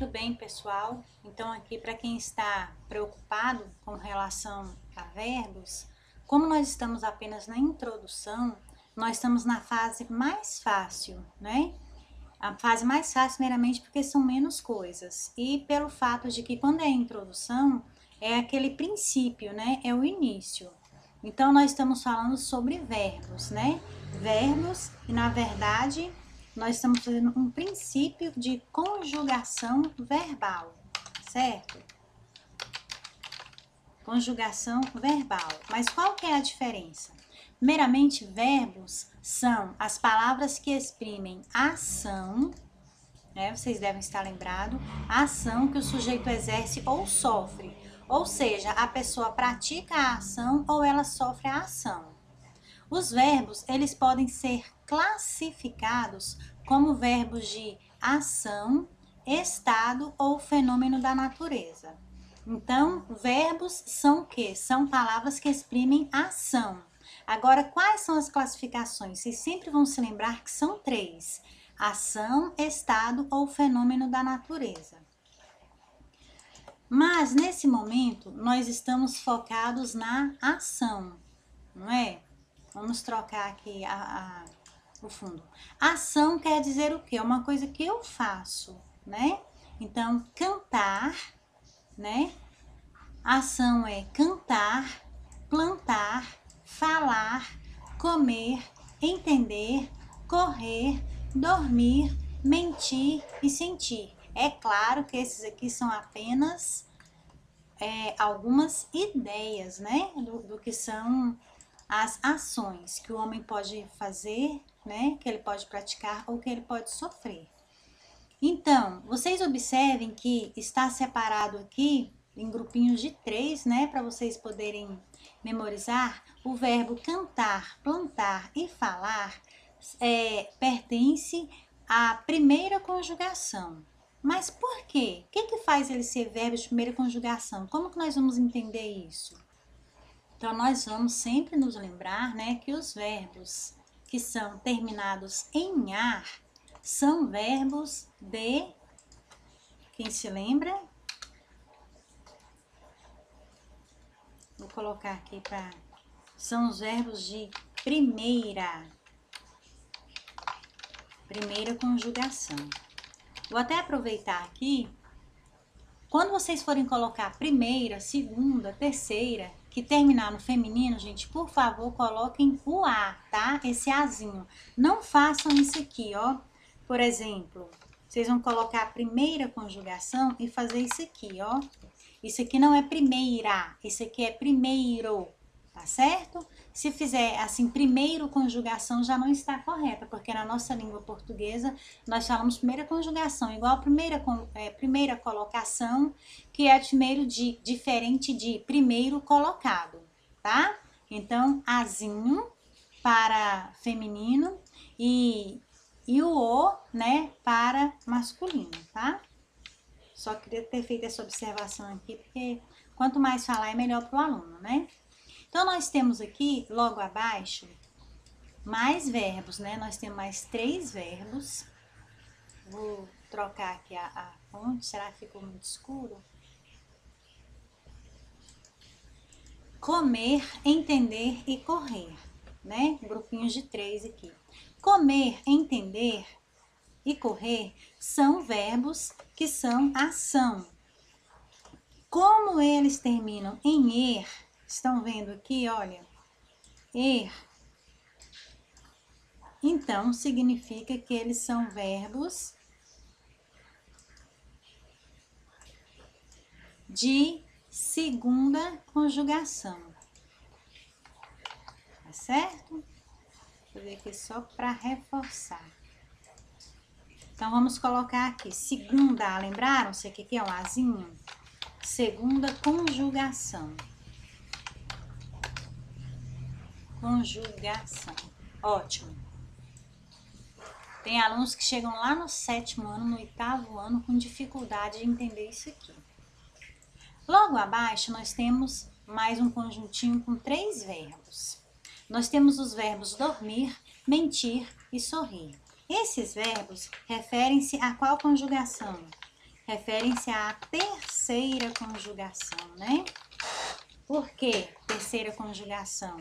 Muito bem, pessoal. Então, aqui para quem está preocupado com relação a verbos, como nós estamos apenas na introdução, nós estamos na fase mais fácil, né? A fase mais fácil meramente porque são menos coisas. E pelo fato de que quando é a introdução, é aquele princípio, né? É o início. Então, nós estamos falando sobre verbos, né? Verbos, e na verdade, nós estamos fazendo um princípio de conjugação verbal, certo? Conjugação verbal. Mas qual que é a diferença? Primeiramente, verbos são as palavras que exprimem ação, né? Vocês devem estar lembrados, a ação que o sujeito exerce ou sofre. Ou seja, a pessoa pratica a ação ou ela sofre a ação. Os verbos, eles podem ser classificados como verbos de ação, estado ou fenômeno da natureza. Então, verbos são o quê? São palavras que exprimem ação. Agora, quais são as classificações? Vocês sempre vão se lembrar que são 3: ação, estado ou fenômeno da natureza. Mas, nesse momento, nós estamos focados na ação, não é? Vamos trocar aqui o fundo. Ação quer dizer o quê? É uma coisa que eu faço, né? Então, cantar, né? Ação é cantar, plantar, falar, comer, entender, correr, dormir, mentir e sentir. É claro que esses aqui são apenas algumas ideias, né? Do que são as ações que o homem pode fazer, né? Que ele pode praticar ou que ele pode sofrer. Então, vocês observem que está separado aqui em grupinhos de 3, né? Para vocês poderem memorizar. O verbo cantar, plantar e falar pertence à primeira conjugação. Mas por quê? O que faz ele ser verbo de primeira conjugação? Como que nós vamos entender isso? Então, nós vamos sempre nos lembrar, né, que os verbos que são terminados em ar são verbos de... Quem se lembra? Vou colocar aqui para... São os verbos de primeira conjugação. Vou até aproveitar aqui. Quando vocês forem colocar primeira, segunda, terceira, que terminar no feminino, gente, por favor, coloquem o A, tá? Esse Azinho. Não façam isso aqui, ó. Por exemplo, vocês vão colocar a primeira conjugação e fazer isso aqui, ó. Isso aqui não é primeira, isso aqui é primeiro, tá certo? Se fizer assim, primeiro conjugação já não está correta, porque na nossa língua portuguesa nós falamos primeira conjugação, igual a primeira colocação, que é diferente de primeiro colocado, tá? Então, azinho para feminino e o, né, para masculino, tá? Só queria ter feito essa observação aqui, porque quanto mais falar é melhor para o aluno, né? Então, nós temos aqui, logo abaixo, mais verbos, né? Nós temos mais 3 verbos. Vou trocar aqui a fonte, será que ficou muito escuro? Comer, entender e correr, né? Grupinhos de 3 aqui. Comer, entender e correr são verbos que são ação. Como eles terminam em er, estão vendo aqui, olha, er. Então, significa que eles são verbos de segunda conjugação. Tá certo? Vou fazer aqui só para reforçar. Então, vamos colocar aqui segunda, lembraram-se que aqui é um azinho? Segunda conjugação. Conjugação. Ótimo. Tem alunos que chegam lá no 7º ano, no 8º ano, com dificuldade de entender isso aqui. Logo abaixo, nós temos mais um conjuntinho com 3 verbos. Nós temos os verbos dormir, mentir e sorrir. Esses verbos referem-se a qual conjugação? referem-se à terceira conjugação, né? Por que terceira conjugação?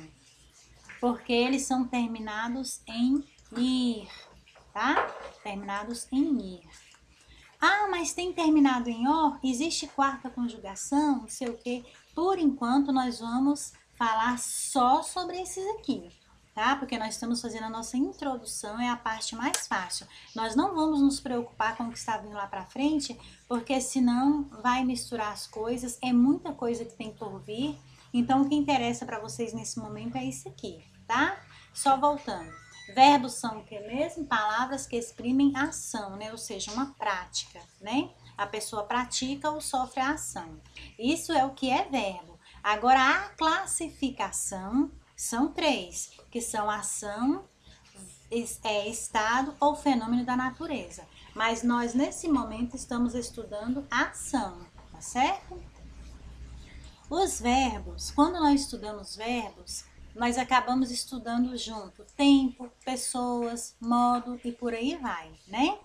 Porque eles são terminados em ir, tá? Terminados em ir. Ah, mas tem terminado em or? Existe quarta conjugação? Não sei o quê. Por enquanto, nós vamos falar só sobre esses aqui, tá? Porque nós estamos fazendo a nossa introdução, é a parte mais fácil. Nós não vamos nos preocupar com o que está vindo lá pra frente, porque senão vai misturar as coisas, é muita coisa que tem por vir. Então, o que interessa para vocês nesse momento é isso aqui, tá? Só voltando. Verbos são o que mesmo? Palavras que exprimem ação, né? Ou seja, uma prática, né? A pessoa pratica ou sofre a ação. Isso é o que é verbo. Agora, a classificação são 3, que são ação, estado ou fenômeno da natureza. Mas nós, nesse momento, estamos estudando ação, tá certo? Os verbos, quando nós estudamos verbos, nós acabamos estudando junto tempo, pessoas, modo e por aí vai, né?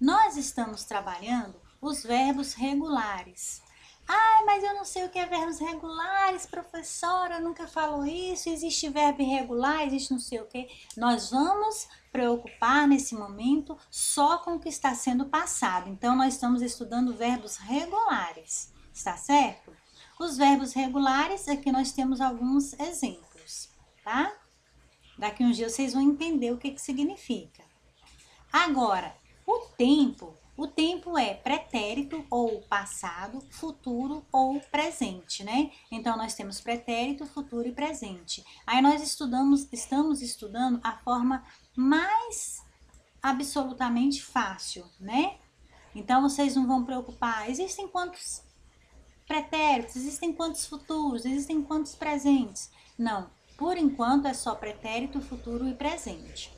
Nós estamos trabalhando os verbos regulares. Ah, mas eu não sei o que é verbos regulares, professora, nunca falou isso, existe verbo irregular, existe não sei o que. Nós vamos preocupar nesse momento só com o que está sendo passado. Então, nós estamos estudando verbos regulares, está certo? Os verbos regulares, aqui nós temos alguns exemplos, tá? Daqui uns dias vocês vão entender o que significa. Agora, o tempo é pretérito ou passado, futuro ou presente, né? Então, nós temos pretérito, futuro e presente. Aí nós estamos estudando a forma mais absolutamente fácil, né? Então, vocês não vão preocupar, existem quantos pretéritos, existem quantos futuros, existem quantos presentes? Não, por enquanto é só pretérito, futuro e presente.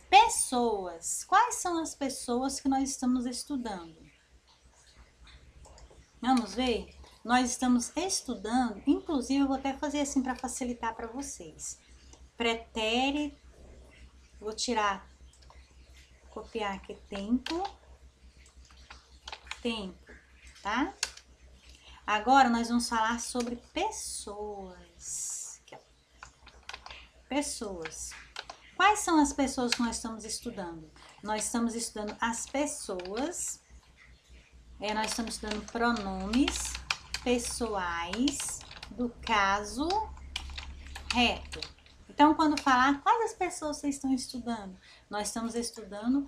Pessoas. Quais são as pessoas que nós estamos estudando? Vamos ver? Nós estamos estudando, inclusive eu vou até fazer assim para facilitar para vocês. Pretérito, vou copiar aqui tempo, tá? Agora nós vamos falar sobre pessoas. Aqui, ó. Pessoas. Quais são as pessoas que nós estamos estudando? Nós estamos estudando as pessoas, nós estamos estudando pronomes pessoais do caso reto. Então, quando falar quais as pessoas vocês estão estudando, nós estamos estudando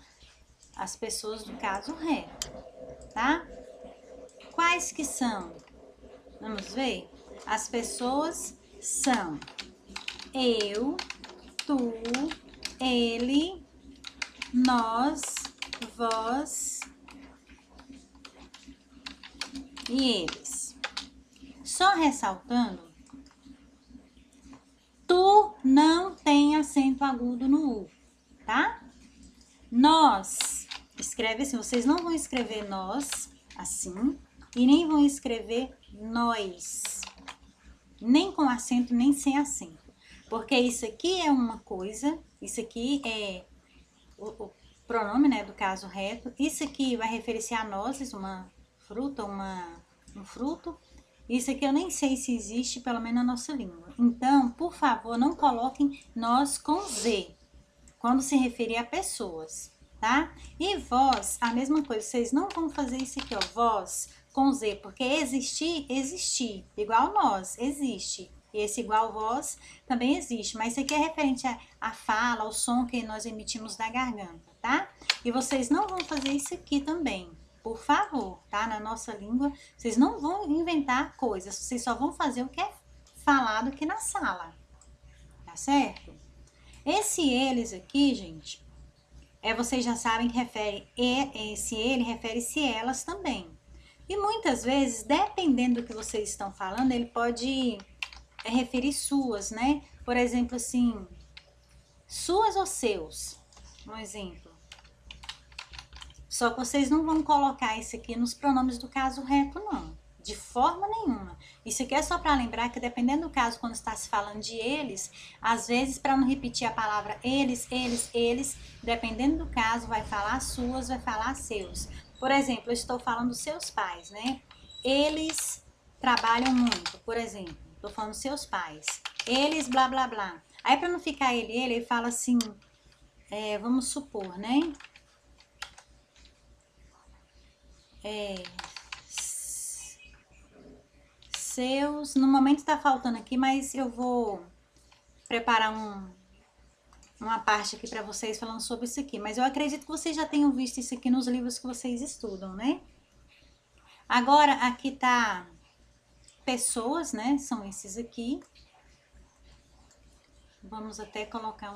as pessoas do caso reto, tá? Quais que são? Vamos ver? As pessoas são eu, tu, ele, nós, vós e eles. Só ressaltando, tu não tem acento agudo no U, tá? Nós, escreve assim, vocês não vão escrever nós assim e nem vão escrever nós, nem com acento, nem sem acento. Porque isso aqui é uma coisa, isso aqui é o pronome, né, do caso reto. Isso aqui vai referir-se a nozes, uma fruta, um fruto. Isso aqui eu nem sei se existe, pelo menos na nossa língua. Então, por favor, não coloquem nós com Z, quando se referir a pessoas, tá? E vós, a mesma coisa, vocês não vão fazer isso aqui, ó, vós com Z, porque existir, igual nós, existe. E esse igual vós também existe, mas isso aqui é referente à fala, ao som que nós emitimos da garganta, tá? E vocês não vão fazer isso aqui também, por favor, tá? Na nossa língua, vocês não vão inventar coisas, vocês só vão fazer o que é falado aqui na sala, tá certo? Esse eles aqui, gente, vocês já sabem que esse ele refere-se elas também. E muitas vezes, dependendo do que vocês estão falando, ele pode referir suas, né? Por exemplo, assim, suas ou seus, um exemplo. Só que vocês não vão colocar isso aqui nos pronomes do caso reto, não. De forma nenhuma. Isso aqui é só para lembrar que dependendo do caso, quando está se falando de eles, às vezes para não repetir a palavra eles, dependendo do caso, vai falar suas, vai falar seus. Por exemplo, eu estou falando dos seus pais, né? Eles trabalham muito, por exemplo. Estou falando dos seus pais. Eles blá blá blá. Aí para não ficar ele fala assim, vamos supor, né? Seus, no momento tá faltando aqui, mas eu vou preparar uma parte aqui para vocês falando sobre isso aqui. Mas eu acredito que vocês já tenham visto isso aqui nos livros que vocês estudam, né? Agora, aqui tá pessoas, né? São esses aqui. Vamos até colocar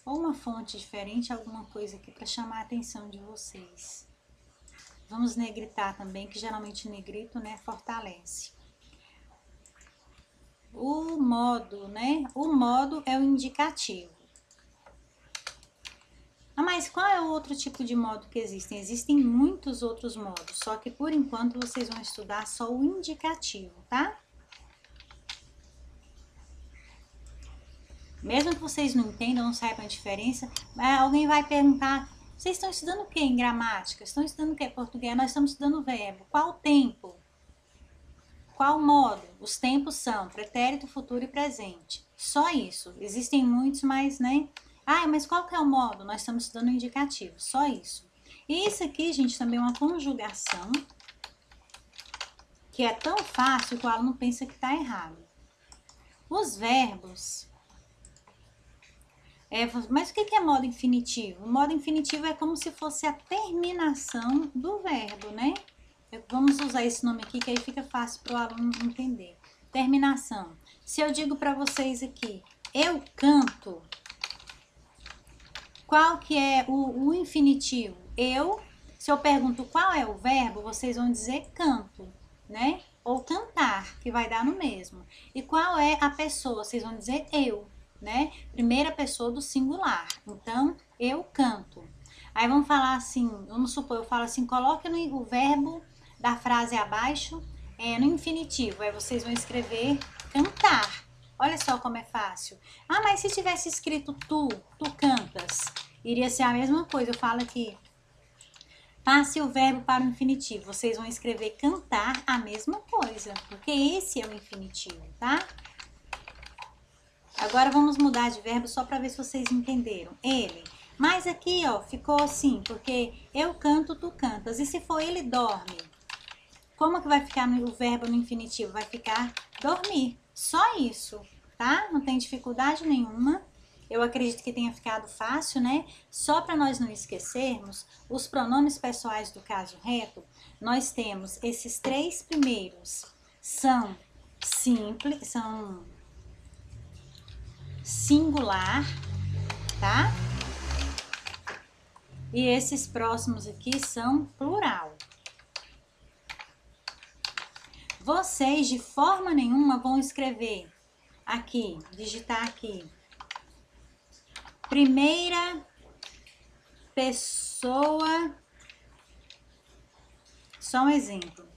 ou uma fonte diferente, alguma coisa aqui para chamar a atenção de vocês. Vamos negritar também, que geralmente negrito, né, fortalece. O modo, né? O modo é o indicativo. Ah, mas qual é o outro tipo de modo que existem? Existem muitos outros modos, só que por enquanto vocês vão estudar só o indicativo, tá? Mesmo que vocês não entendam, não saibam a diferença, alguém vai perguntar, vocês estão estudando o que em gramática? Estão estudando o que em português? Nós estamos estudando verbo. Qual tempo? Qual modo? Os tempos são pretérito, futuro e presente. Só isso. Existem muitos, mas, né? Ah, mas qual que é o modo? Nós estamos estudando indicativo. Só isso. E isso aqui, gente, também é uma conjugação que é tão fácil que o aluno pensa que está errado. Os verbos... mas o que é modo infinitivo? O modo infinitivo é como se fosse a terminação do verbo, né? Vamos usar esse nome aqui, que aí fica fácil para o aluno entender. Terminação. Se eu digo para vocês aqui, eu canto, qual que é o infinitivo? Eu, se eu pergunto qual é o verbo, vocês vão dizer canto, né? Ou cantar, que vai dar no mesmo. E qual é a pessoa? Vocês vão dizer eu, né? Primeira pessoa do singular. Então, eu canto. Aí vamos falar assim, vamos supor, eu falo assim, coloque o verbo da frase abaixo no infinitivo. Aí vocês vão escrever cantar. Olha só como é fácil. Ah, mas se tivesse escrito tu cantas, iria ser a mesma coisa. Eu falo aqui, passe o verbo para o infinitivo. Vocês vão escrever cantar a mesma coisa, porque esse é o infinitivo, tá? Agora vamos mudar de verbo só para ver se vocês entenderam. Ele. Mas aqui, ó, ficou assim, porque eu canto, tu cantas. E se for ele dorme? Como que vai ficar o verbo no infinitivo? Vai ficar dormir. Só isso, tá? Não tem dificuldade nenhuma. Eu acredito que tenha ficado fácil, né? Só para nós não esquecermos, os pronomes pessoais do caso reto, nós temos esses três primeiros. São simples, são singular, tá? E esses próximos aqui são plural. Vocês, de forma nenhuma, vão escrever aqui, digitar aqui, primeira pessoa, só um exemplo,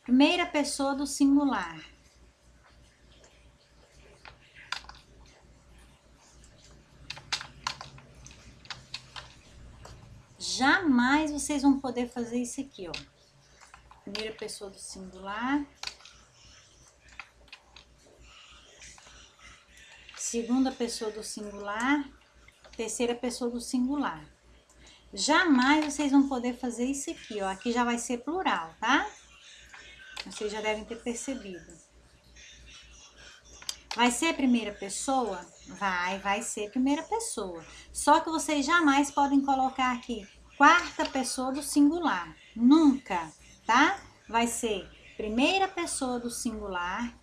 primeira pessoa do singular. Jamais vocês vão poder fazer isso aqui, ó. Primeira pessoa do singular. Segunda pessoa do singular, terceira pessoa do singular. Jamais vocês vão poder fazer isso aqui, ó. Aqui já vai ser plural, tá? Vocês já devem ter percebido. Vai ser primeira pessoa? Vai ser primeira pessoa. Só que vocês jamais podem colocar aqui quarta pessoa do singular. Nunca, tá? Vai ser primeira pessoa do singular.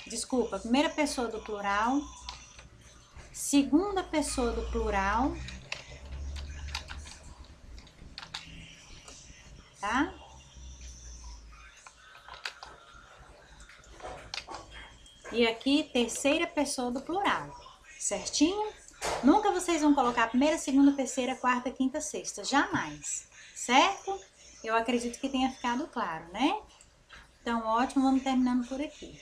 Desculpa, primeira pessoa do plural, segunda pessoa do plural, tá? E aqui, terceira pessoa do plural, certinho? Nunca vocês vão colocar primeira, segunda, terceira, quarta, quinta, sexta, jamais, certo? Eu acredito que tenha ficado claro, né? Então, ótimo, vamos terminando por aqui.